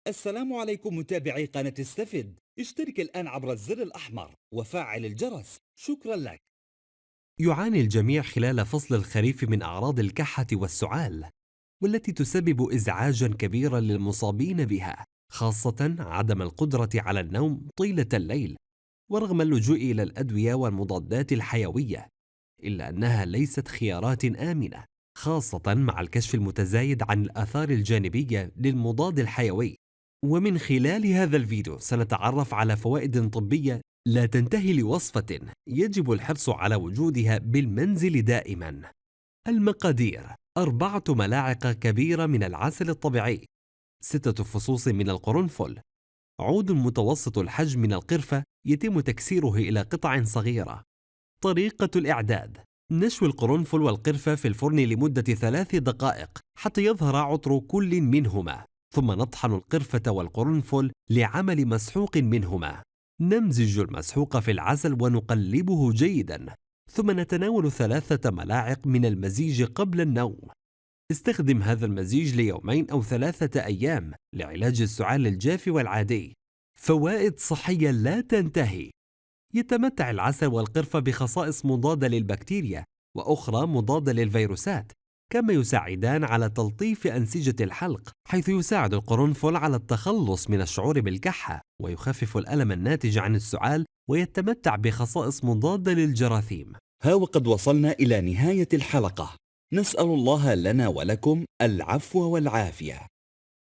السلام عليكم متابعي قناة استفد. اشترك الآن عبر الزر الأحمر وفعل الجرس. شكرا لك. يعاني الجميع خلال فصل الخريف من أعراض الكحة والسعال، والتي تسبب إزعاجا كبيرا للمصابين بها، خاصة عدم القدرة على النوم طيلة الليل. ورغم اللجوء إلى الأدوية والمضادات الحيوية، إلا أنها ليست خيارات آمنة، خاصة مع الكشف المتزايد عن الآثار الجانبية للمضاد الحيوي. ومن خلال هذا الفيديو سنتعرف على فوائد طبية لا تنتهي لوصفة يجب الحرص على وجودها بالمنزل دائما. المقادير: 4 ملاعق كبيرة من العسل الطبيعي، 6 فصوص من القرنفل، عود متوسط الحجم من القرفة يتم تكسيره إلى قطع صغيرة. طريقة الإعداد: نشوي القرنفل والقرفة في الفرن لمدة 3 دقائق حتى يظهر عطر كل منهما، ثم نطحن القرفة والقرنفل لعمل مسحوق منهما. نمزج المسحوق في العسل ونقلبه جيدا، ثم نتناول 3 ملاعق من المزيج قبل النوم. استخدم هذا المزيج ليومين أو 3 أيام لعلاج السعال الجاف والعادي. فوائد صحية لا تنتهي: يتمتع العسل والقرفة بخصائص مضادة للبكتيريا وأخرى مضادة للفيروسات، كما يساعدان على تلطيف أنسجة الحلق، حيث يساعد القرنفل على التخلص من الشعور بالكحة ويخفف الألم الناتج عن السعال، ويتمتع بخصائص مضادة للجراثيم. ها وقد وصلنا إلى نهاية الحلقة. نسأل الله لنا ولكم العفو والعافية.